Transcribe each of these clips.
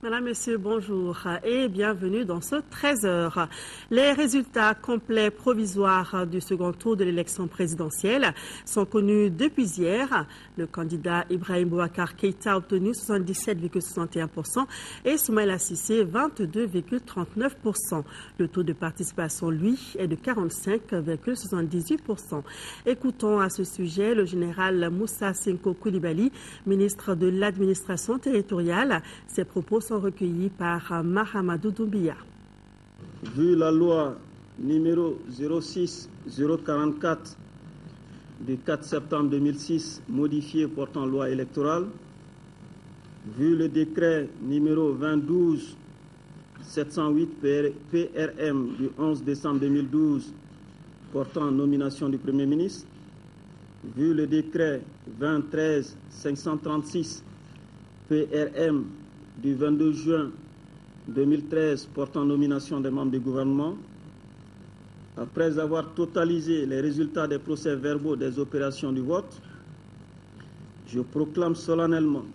Madame, Messieurs, bonjour et bienvenue dans ce 13h. Les résultats complets provisoires du second tour de l'élection présidentielle sont connus depuis hier. Le candidat Ibrahim Boubacar Keïta a obtenu 77,61% et Soumaïla Cissé 22,39%. Le taux de participation, lui, est de 45,78%. Écoutons à ce sujet le général Moussa Sinko Koulibaly, ministre de l'administration territoriale. Ses propos sont recueillis par Mahamadou Doumbia. Vu la loi numéro 06044 du 4 septembre 2006 modifiée portant loi électorale, vu le décret numéro 2012-708 PRM du 11 décembre 2012 portant nomination du Premier ministre, vu le décret 2013-536 PRM du 22 juin 2013 portant nomination des membres du gouvernement, après avoir totalisé les résultats des procès-verbaux des opérations du vote, je proclame solennellement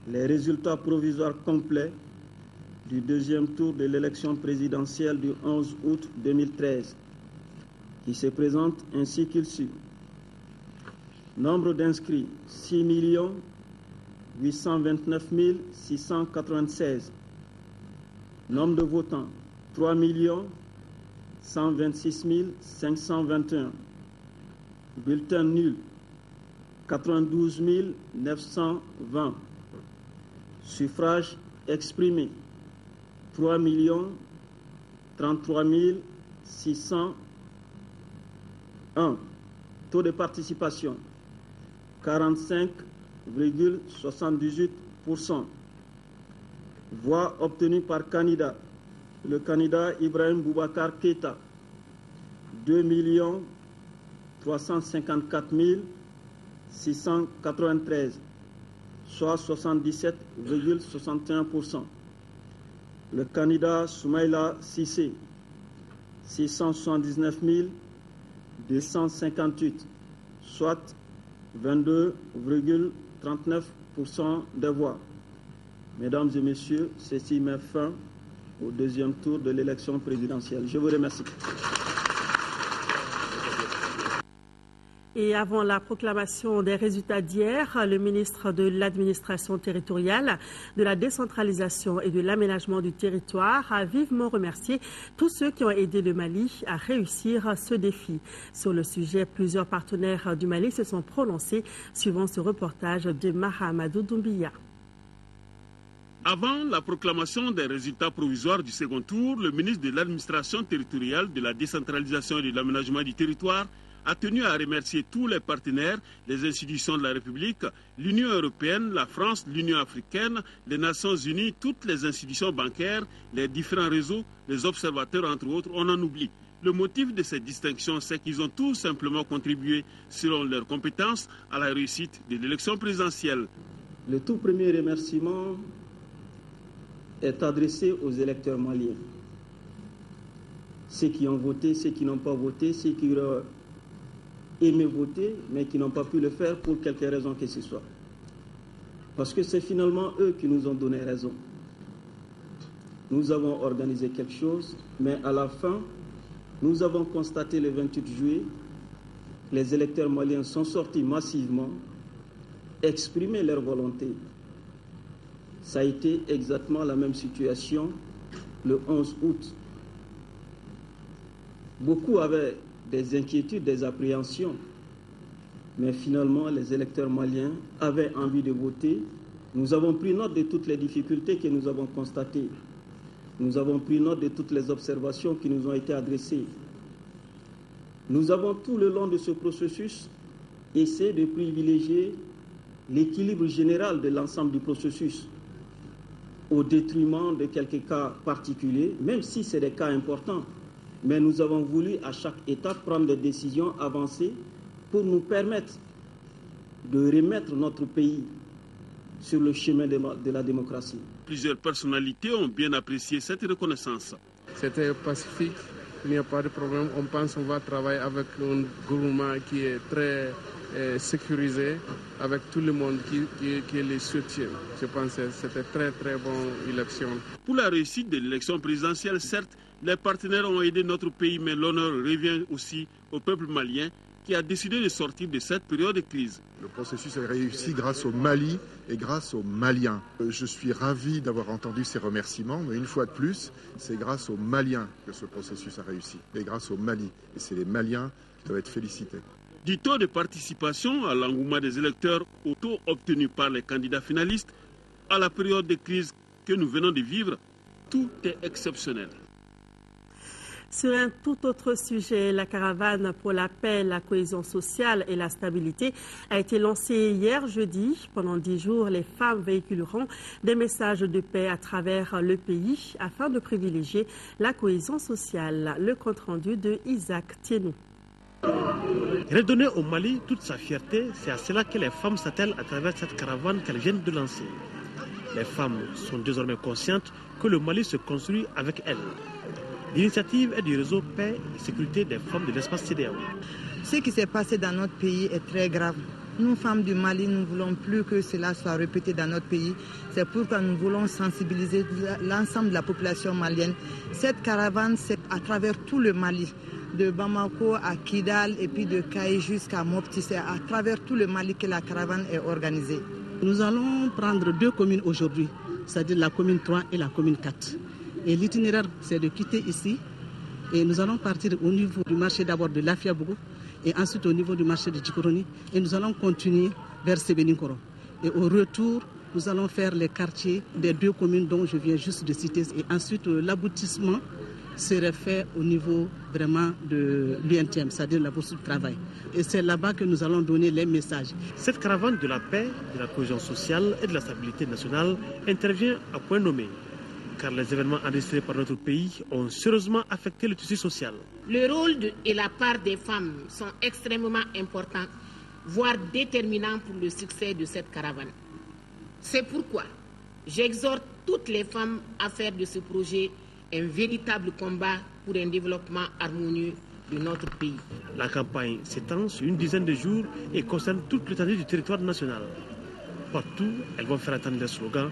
les résultats provisoires complets du deuxième tour de l'élection présidentielle du 11 août 2013, qui se présentent ainsi qu'il suit. Nombre d'inscrits 6 829 696. Nombre de votants 3 126 521. Bulletins nuls 92 920. Suffrages exprimés 3 33 601. Taux de participation 45,78%. Voix obtenues par candidat. Le candidat Ibrahim Boubacar Keïta, 2 354 693, soit 77,61%. Le candidat Soumaïla Cissé, 679 258, soit 22,39% des voix. Mesdames et messieurs, ceci met fin au deuxième tour de l'élection présidentielle. Je vous remercie. Et avant la proclamation des résultats d'hier, le ministre de l'administration territoriale, de la décentralisation et de l'aménagement du territoire a vivement remercié tous ceux qui ont aidé le Mali à réussir ce défi. Sur le sujet, plusieurs partenaires du Mali se sont prononcés, suivant ce reportage de Mahamadou Doumbia. Avant la proclamation des résultats provisoires du second tour, le ministre de l'administration territoriale, de la décentralisation et de l'aménagement du territoire a tenu à remercier tous les partenaires, les institutions de la République, l'Union européenne, la France, l'Union africaine, les Nations unies, toutes les institutions bancaires, les différents réseaux, les observateurs, entre autres, on en oublie. Le motif de cette distinction, c'est qu'ils ont tout simplement contribué, selon leurs compétences, à la réussite de l'élection présidentielle. Le tout premier remerciement est adressé aux électeurs maliens. Ceux qui ont voté, ceux qui n'ont pas voté, ceux qui auraient aimé voter, mais qui n'ont pas pu le faire pour quelque raison que ce soit. Parce que c'est finalement eux qui nous ont donné raison. Nous avons organisé quelque chose, mais à la fin, nous avons constaté le 28 juillet, les électeurs maliens sont sortis massivement, exprimer leur volonté. Ça a été exactement la même situation le 11 août. Beaucoup avaient des inquiétudes, des appréhensions, mais finalement les électeurs maliens avaient envie de voter. Nous avons pris note de toutes les difficultés que nous avons constatées. Nous avons pris note de toutes les observations qui nous ont été adressées. Nous avons tout le long de ce processus essayé de privilégier l'équilibre général de l'ensemble du processus au détriment de quelques cas particuliers, même si c'est des cas importants. Mais nous avons voulu à chaque étape prendre des décisions avancées pour nous permettre de remettre notre pays sur le chemin de la démocratie. Plusieurs personnalités ont bien apprécié cette reconnaissance. C'était pacifique, il n'y a pas de problème. On pense qu'on va travailler avec un gouvernement qui est très sécurisé avec tout le monde qui les soutient. Je pense que c'était très bonne élection. Pour la réussite de l'élection présidentielle, certes, les partenaires ont aidé notre pays, mais l'honneur revient aussi au peuple malien qui a décidé de sortir de cette période de crise. Le processus est réussi grâce au Mali et grâce aux Maliens. Je suis ravi d'avoir entendu ces remerciements, mais une fois de plus, c'est grâce aux Maliens que ce processus a réussi, et grâce au Mali. Et c'est les Maliens qui doivent être félicités. Du taux de participation à l'engouement des électeurs au taux obtenu par les candidats finalistes, à la période de crise que nous venons de vivre, tout est exceptionnel. Sur un tout autre sujet, la caravane pour la paix, la cohésion sociale et la stabilité a été lancée hier jeudi. Pendant 10 jours, les femmes véhiculeront des messages de paix à travers le pays afin de privilégier la cohésion sociale. Le compte-rendu de Isaac Tienou. Redonner au Mali toute sa fierté, c'est à cela que les femmes s'attellent à travers cette caravane qu'elles viennent de lancer. Les femmes sont désormais conscientes que le Mali se construit avec elles. L'initiative est du réseau Paix et Sécurité des femmes de l'espace CEDEAO. Ce qui s'est passé dans notre pays est très grave. Nous, femmes du Mali, nous ne voulons plus que cela soit répété dans notre pays. C'est pourquoi nous voulons sensibiliser l'ensemble de la population malienne. Cette caravane, c'est à travers tout le Mali, de Bamako à Kidal et puis de Kaï jusqu'à Mopti. C'est à travers tout le Mali que la caravane est organisée. Nous allons prendre 2 communes aujourd'hui, c'est-à-dire la commune 3 et la commune 4. Et l'itinéraire, c'est de quitter ici et nous allons partir au niveau du marché d'abord de Lafiabougou et ensuite au niveau du marché de Djikoroni et nous allons continuer vers Sebeninkoro. Et au retour, nous allons faire les quartiers des 2 communes dont je viens juste de citer et ensuite l'aboutissement serait fait au niveau vraiment de l'UNTM, c'est-à-dire la bourse de travail. Et c'est là-bas que nous allons donner les messages. Cette caravane de la paix, de la cohésion sociale et de la stabilité nationale intervient à point nommé, car les événements enregistrés par notre pays ont sérieusement affecté le tissu social. Le rôle et la part des femmes sont extrêmement importants, voire déterminants pour le succès de cette caravane. C'est pourquoi j'exhorte toutes les femmes à faire de ce projet un véritable combat pour un développement harmonieux de notre pays. La campagne s'étend sur une dizaine de jours et concerne toute l'étendue du territoire national. Partout, elles vont faire attendre les slogans.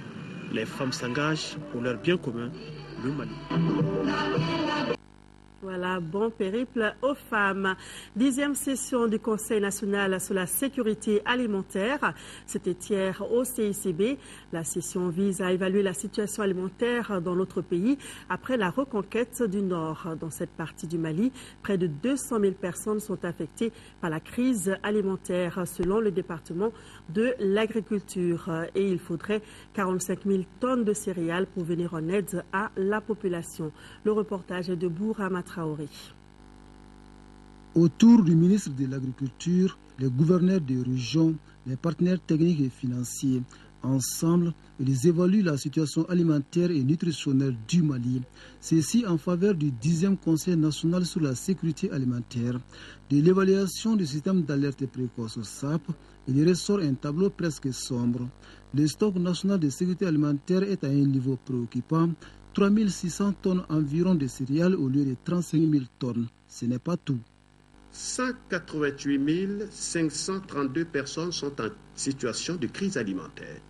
Les femmes s'engagent pour leur bien commun, le Mali. Voilà, bon périple aux femmes. 10e session du Conseil national sur la sécurité alimentaire. C'était hier au CICB. La session vise à évaluer la situation alimentaire dans notre pays après la reconquête du Nord. Dans cette partie du Mali, près de 200 000 personnes sont affectées par la crise alimentaire selon le département de l'agriculture. Et il faudrait 45 000 tonnes de céréales pour venir en aide à la population. Le reportage est de Bourama Traoré. Autour du ministre de l'Agriculture, les gouverneurs des régions, les partenaires techniques et financiers, ensemble, ils évaluent la situation alimentaire et nutritionnelle du Mali. Ceci en faveur du 10e Conseil national sur la sécurité alimentaire. De l'évaluation du système d'alerte précoce au SAP, il ressort un tableau presque sombre. Le stock national de sécurité alimentaire est à un niveau préoccupant. 3600 tonnes environ de céréales au lieu de 35 000 tonnes. Ce n'est pas tout. 188 532 personnes sont en situation de crise alimentaire.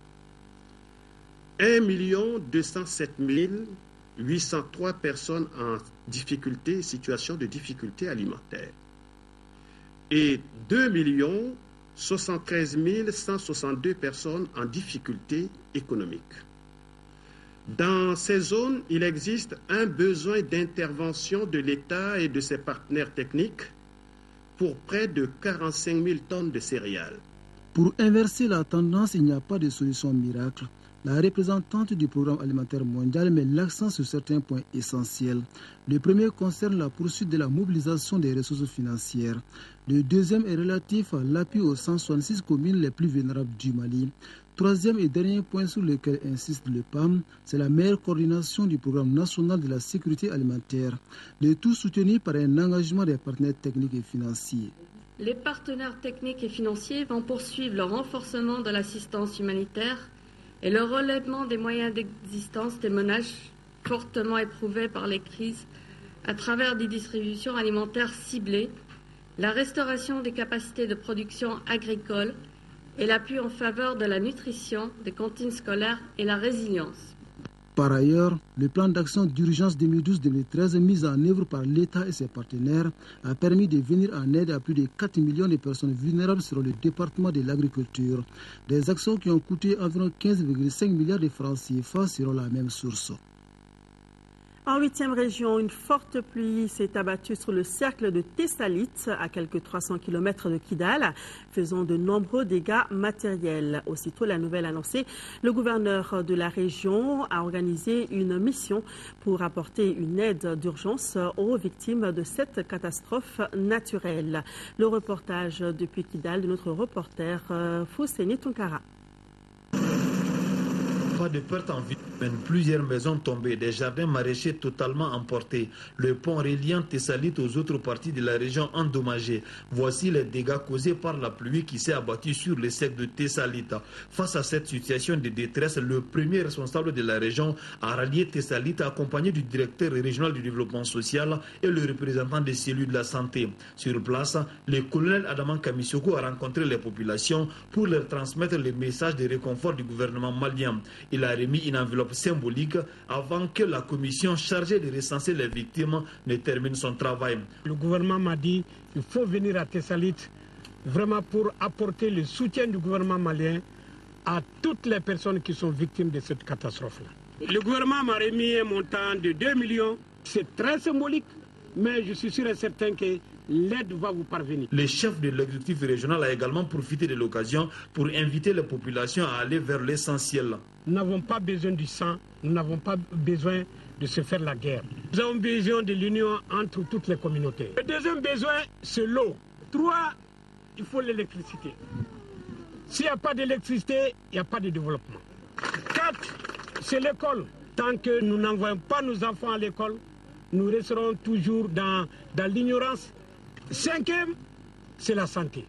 1 207 803 personnes en situation de difficulté alimentaire. Et 2 73 162 personnes en difficulté économique. Dans ces zones, il existe un besoin d'intervention de l'État et de ses partenaires techniques pour près de 45 000 tonnes de céréales. Pour inverser la tendance, il n'y a pas de solution miracle. La représentante du Programme alimentaire mondial met l'accent sur certains points essentiels. Le premier concerne la poursuite de la mobilisation des ressources financières. Le deuxième est relatif à l'appui aux 166 communes les plus vulnérables du Mali. Troisième et dernier point sur lequel insiste le PAM, c'est la meilleure coordination du Programme national de la sécurité alimentaire. Le tout soutenu par un engagement des partenaires techniques et financiers. Les partenaires techniques et financiers vont poursuivre le renforcement de l'assistance humanitaire et le relèvement des moyens d'existence des ménages fortement éprouvés par les crises à travers des distributions alimentaires ciblées la restauration des capacités de production agricole et l'appui en faveur de la nutrition, des cantines scolaires et la résilience. Par ailleurs, le plan d'action d'urgence 2012-2013 mis en œuvre par l'État et ses partenaires a permis de venir en aide à plus de 4 millions de personnes vulnérables sur le département de l'agriculture. Des actions qui ont coûté environ 15,5 milliards de francs CFA selon la même source. En 8e région, une forte pluie s'est abattue sur le cercle de Thessalite, à quelques 300 km de Kidal, faisant de nombreux dégâts matériels. Aussitôt la nouvelle annoncée, le gouverneur de la région a organisé une mission pour apporter une aide d'urgence aux victimes de cette catastrophe naturelle. Le reportage depuis Kidal de notre reporter Fousseni Tunkara. Pas de perte en vie, plusieurs maisons tombées, des jardins maraîchers totalement emportés, le pont reliant Thessalite aux autres parties de la région endommagées. Voici les dégâts causés par la pluie qui s'est abattue sur les cercles de Thessalite. Face à cette situation de détresse, le premier responsable de la région a rallié Thessalite accompagné du directeur régional du développement social et le représentant des cellules de la santé. Sur place, le colonel Adaman Kamisoko a rencontré les populations pour leur transmettre les messages de réconfort du gouvernement malien. Il a remis une enveloppe symbolique avant que la commission chargée de recenser les victimes ne termine son travail. Le gouvernement m'a dit qu'il faut venir à Thessalite vraiment pour apporter le soutien du gouvernement malien à toutes les personnes qui sont victimes de cette catastrophe-là. Le gouvernement m'a remis un montant de 2 millions. C'est très symbolique, mais je suis sûr et certain que l'aide va vous parvenir. Le chef de l'exécutif régional a également profité de l'occasion pour inviter les populations à aller vers l'essentiel. Nous n'avons pas besoin du sang, nous n'avons pas besoin de se faire la guerre. Nous avons besoin de l'union entre toutes les communautés. Le deuxième besoin, c'est l'eau. 3, il faut l'électricité. S'il n'y a pas d'électricité, il n'y a pas de développement. 4, c'est l'école. Tant que nous n'envoyons pas nos enfants à l'école, nous resterons toujours dans l'ignorance. 5e, c'est la santé.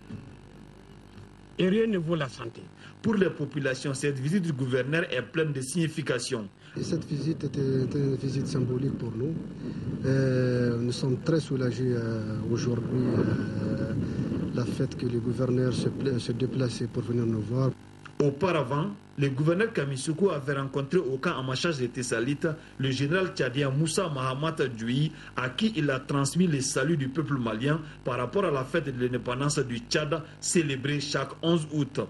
Et rien ne vaut la santé. Pour les populations, cette visite du gouverneur est pleine de signification. Et cette visite était une visite symbolique pour nous. Nous sommes très soulagés aujourd'hui, le fait que le gouverneur se déplace pour venir nous voir. Auparavant, le gouverneur Kamisoko avait rencontré au camp en marchage de Thessalite le général tchadien Moussa Mahamat Djoui, à qui il a transmis les saluts du peuple malien par rapport à la fête de l'indépendance du Tchad célébrée chaque 11 août.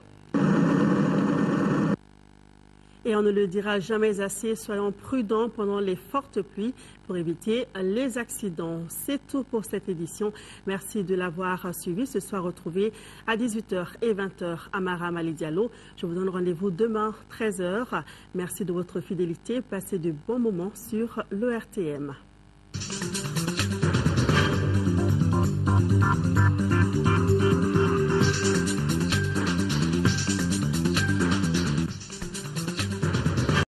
Et on ne le dira jamais assez, soyons prudents pendant les fortes pluies pour éviter les accidents. C'est tout pour cette édition. Merci de l'avoir suivi. Ce soir, retrouvé à 18h et 20h à Maram Ali Diallo. Je vous donne rendez-vous demain, 13h. Merci de votre fidélité. Passez de bons moments sur l'ERTM.